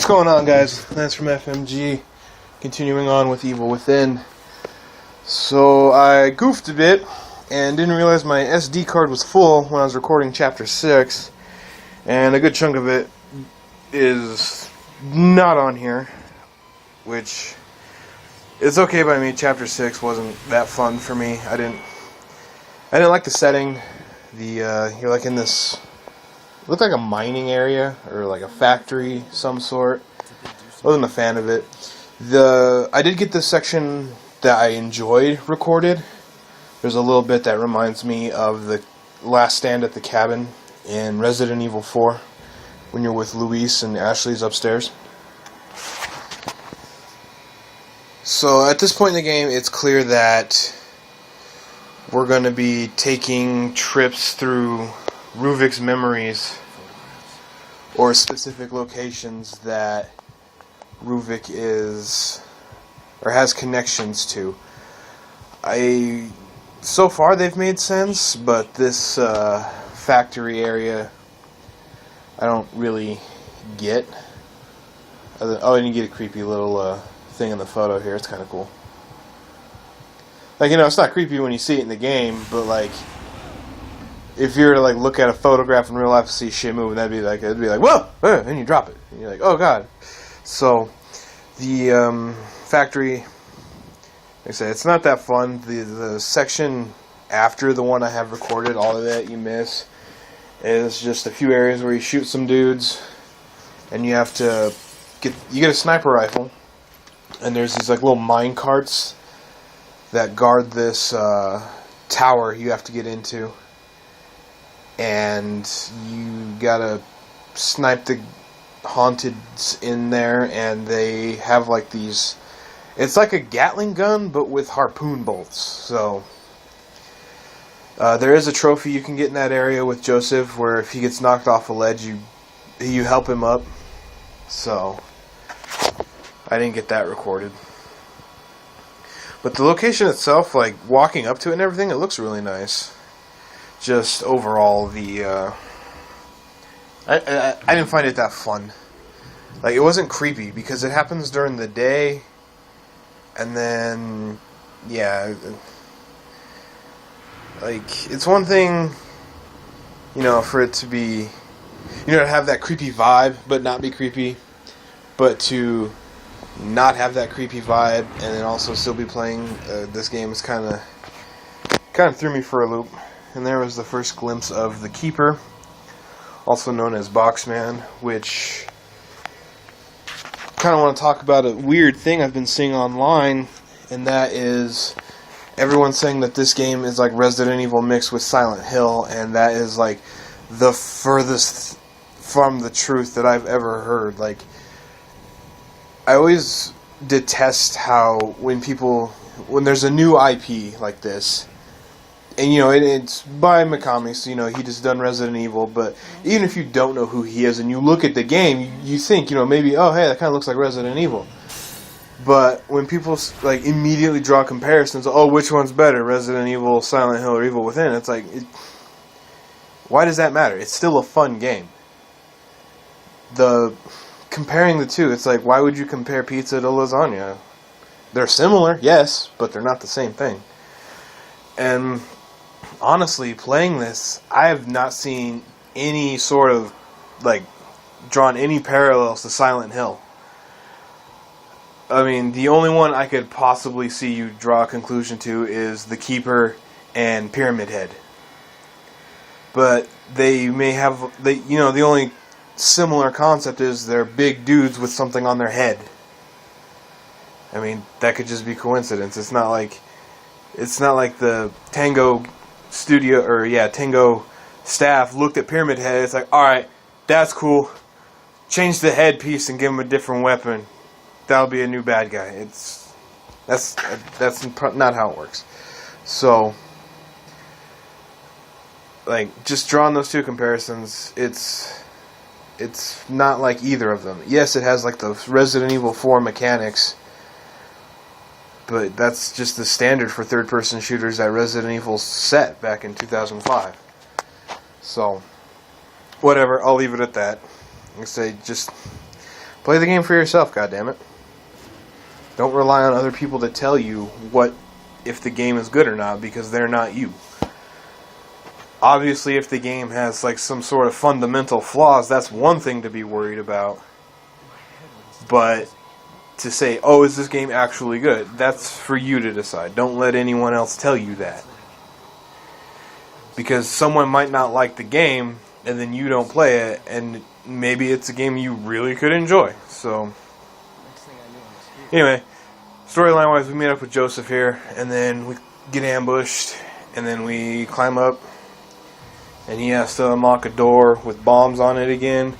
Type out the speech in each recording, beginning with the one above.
What's going on, guys? That's from FMG. Continuing on with Evil Within. So I goofed a bit and didn't realize my SD card was full when I was recording Chapter 6. And a good chunk of it is not on here, which is okay by me. Chapter 6 wasn't that fun for me. I didn't like the setting. You're like in this, looked like a mining area or like a factory some sort. I wasn't a fan of it. I did get this section that I enjoyed recorded. There's a little bit that reminds me of the last stand at the cabin in Resident Evil 4 when you're with Luis and Ashley's upstairs. So at this point in the game, it's clear that we're going to be taking trips through Ruvik's memories or specific locations that Ruvik is or has connections to. So far they've made sense, but this factory area I don't really get. Oh, and you get a creepy little thing in the photo here. It's kind of cool. Like, you know, it's not creepy when you see it in the game, but like, if you were to like look at a photograph in real life and see shit moving, it'd be like, whoa, and you drop it, and you're like, oh god. So the factory, like I said, it's not that fun. The section after the one I have recorded, all of that you miss, is just a few areas where you shoot some dudes, and you have to get a sniper rifle, and there's these like little mine carts that guard this tower you have to get into, and you gotta snipe the haunteds in there, and they have like these, it's like a Gatling gun but with harpoon bolts. So there is a trophy you can get in that area with Joseph where if he gets knocked off a ledge you help him up. So I didn't get that recorded. But the location itself, like walking up to it and everything, it looks really nice. Just overall, I didn't find it that fun. Like, it wasn't creepy because it happens during the day, and then, yeah, like, it's one thing, you know, for it to be, you know, to have that creepy vibe, but not be creepy, but to not have that creepy vibe and then also still be playing this game is kind of threw me for a loop. And there was the first glimpse of the Keeper, also known as Boxman, which kind of want to talk about a weird thing I've been seeing online, and that is everyone saying that this game is like Resident Evil mixed with Silent Hill, and that is like the furthest from the truth that I've ever heard. Like, I always detest how when there's a new IP like this, and you know it's by Mikami, so you know he just done Resident Evil, but even if you don't know who he is and you look at the game, you think, you know, maybe, oh hey, that kind of looks like Resident Evil. But when people like immediately draw comparisons, oh, which one's better, Resident Evil, Silent Hill, or Evil Within? It's like, why does that matter? It's still a fun game. Comparing the two, it's like, why would you compare pizza to lasagna? They're similar, yes, but they're not the same thing. And honestly, playing this, I have not seen any sort of, like, drawn any parallels to Silent Hill. I mean, the only one I could possibly see you draw a conclusion to is the Keeper and Pyramid Head. But they may have, you know, the only similar concept is they're big dudes with something on their head. I mean, that could just be coincidence. It's not like the Tango studio Tango staff looked at Pyramid Head. It's like, all right, that's cool. Change the headpiece and give him a different weapon. That'll be a new bad guy. That's not how it works. So, like, just drawing those two comparisons, it's not like either of them. Yes, it has like the Resident Evil 4 mechanics, but that's just the standard for third-person shooters that Resident Evil set back in 2005. So, whatever, I'll leave it at that. Like I say, just Play the game for yourself, goddammit. Don't rely on other people to tell you if the game is good or not, because they're not you. Obviously, if the game has like some sort of fundamental flaws, that's one thing to be worried about. But to say, oh, is this game actually good? That's for you to decide. Don't let anyone else tell you that. Because someone might not like the game, and then you don't play it, and maybe it's a game you really could enjoy. So, anyway, storyline-wise, we meet up with Joseph here, and then we get ambushed, and then we climb up, and he has to unlock a door with bombs on it again.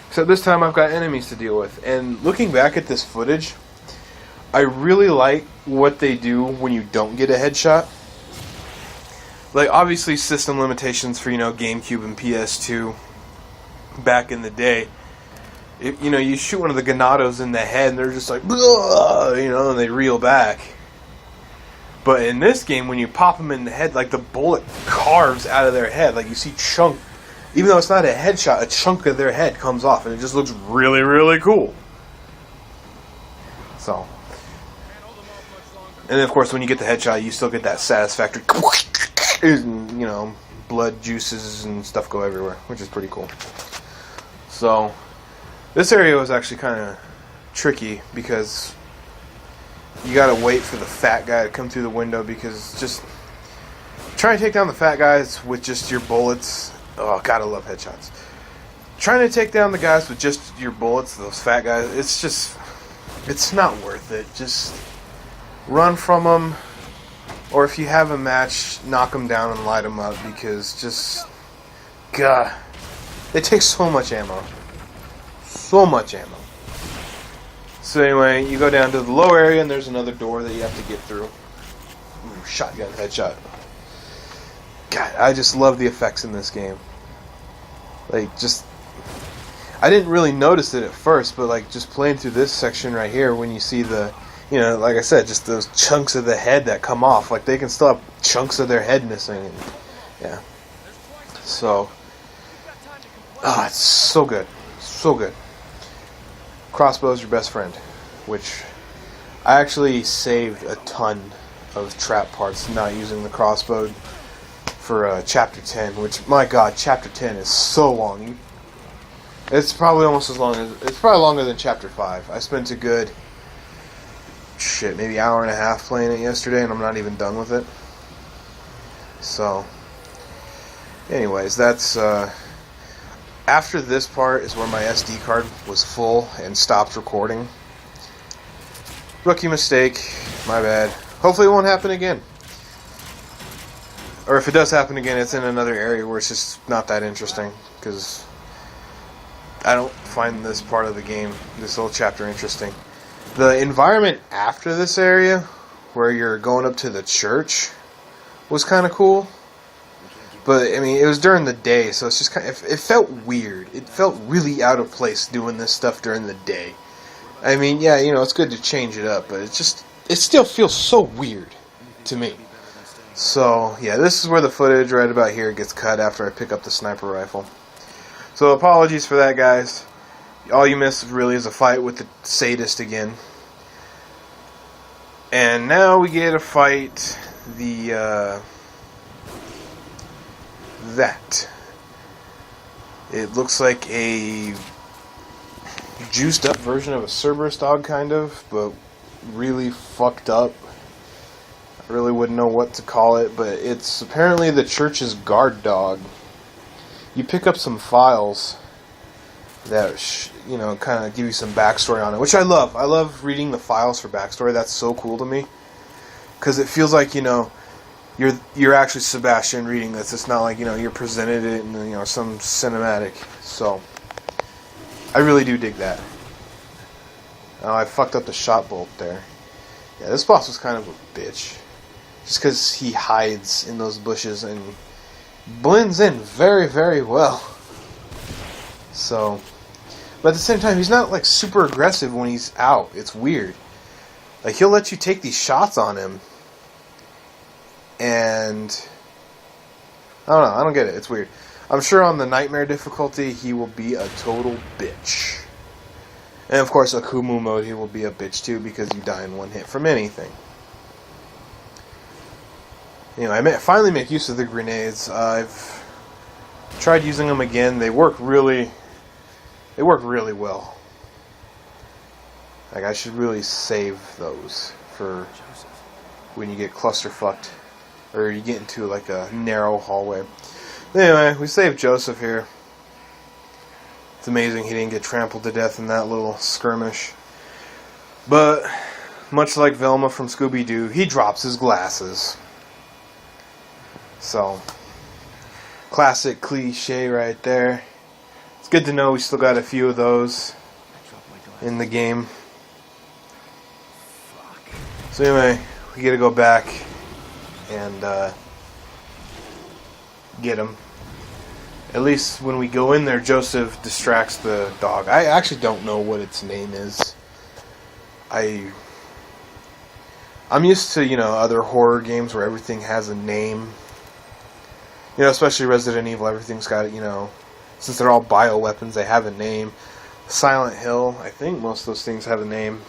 Except this time I've got enemies to deal with. And looking back at this footage, I really like what they do when you don't get a headshot. Like, obviously system limitations for, GameCube and PS2 back in the day. You shoot one of the Ganados in the head and they're just like, and they reel back. But in this game, when you pop them in the head, like the bullet carves out of their head. Like you see even though it's not a headshot, a chunk of their head comes off. And it just looks really, really cool. So. And then, of course, when you get the headshot, you still get that satisfactory, blood juices and stuff go everywhere, which is pretty cool. So, this area was actually kind of tricky because you gotta wait for the fat guy to come through the window, because just trying to take down the fat guys with just your bullets. Oh, God, I love headshots. Trying to take down the guys with just your bullets, those fat guys, it's not worth it. Just run from them, or if you have a match, knock them down and light them up, because God, it takes so much ammo. So much ammo. So anyway, you go down to the low area, and there's another door that you have to get through. Ooh, shotgun headshot. God, I just love the effects in this game. I didn't really notice it at first, but just playing through this section right here, when you see the, like I said, just those chunks of the head that come off, they can still have chunks of their head missing. And, yeah. So, it's so good. So good. Crossbow's your best friend, which I actually saved a ton of trap parts not using the crossbow for Chapter 10, which, my God, Chapter 10 is so long. It's probably it's probably longer than Chapter 5. I spent a good, maybe hour and a half playing it yesterday, and I'm not even done with it. So, anyways, that's, after this part is where my SD card was full and stopped recording. Rookie mistake, my bad. Hopefully it won't happen again. Or if it does happen again, it's in another area where it's just not that interesting, because I don't find this part of the game, this whole chapter, interesting. The environment after this area, where you're going up to the church, was kind of cool. But, I mean, it was during the day, so it's just kind of, it felt weird. It felt really out of place doing this stuff during the day. I mean, yeah, it's good to change it up, but it still feels so weird to me. So, yeah, this is where the footage right about here gets cut after I pick up the sniper rifle. So, apologies for that, guys. All you missed really is a fight with the sadist again. And now we get to fight the, that. It looks like a juiced up version of a Cerberus dog, kind of, but really fucked up. I really wouldn't know what to call it, but it's apparently the church's guard dog. You pick up some files that, kind of give you some backstory on it, which I love. I love reading the files for backstory. That's so cool to me, because it feels like, you're actually Sebastian reading this. It's not like, you're presented it in, some cinematic. So, I really do dig that. Oh, I fucked up the shot bolt there. Yeah, this boss was kind of a bitch. Just because he hides in those bushes and blends in very, very well. So, but at the same time, he's not, super aggressive when he's out. It's weird. He'll let you take these shots on him. And I don't know, I don't get it. It's weird. I'm sure on the nightmare difficulty he will be a total bitch. And of course, Akumu mode, he will be a bitch too because you die in one hit from anything. Anyway, I finally make use of the grenades. I've tried using them again. They work really well. Like, I should really save those for when you get clusterfucked, or you get into like a narrow hallway. Anyway, we saved Joseph here. It's amazing he didn't get trampled to death in that little skirmish. But, much like Velma from Scooby-Doo, he drops his glasses. So, classic cliche right there. It's good to know we still got a few of those in the game. So anyway, we gotta go back and get him. At least when we go in there, Joseph distracts the dog. I actually don't know what its name is. I'm used to, other horror games where everything has a name. Especially Resident Evil, everything's got, since they're all bioweapons, they have a name. Silent Hill, I think most of those things have a name.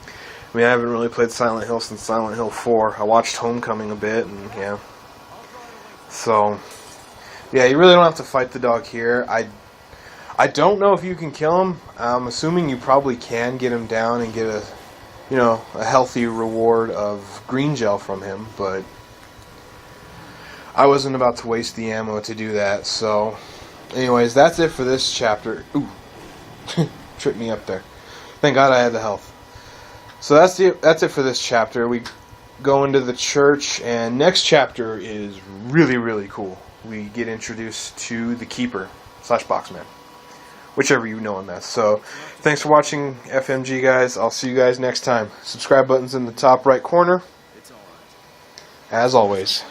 I mean, I haven't really played Silent Hill since Silent Hill 4. I watched Homecoming a bit, and yeah. So, yeah, you really don't have to fight the dog here. I don't know if you can kill him. I'm assuming you probably can get him down and get a healthy reward of green gel from him, but I wasn't about to waste the ammo to do that. So, anyways, that's it for this chapter. Ooh, tripped me up there. Thank God I had the health. So that's it for this chapter. We go into the church, and next chapter is really, really cool. We get introduced to the Keeper / Boxman, whichever you know him as. So thanks for watching, FMG guys. I'll see you guys next time. Subscribe button's in the top right corner, as always.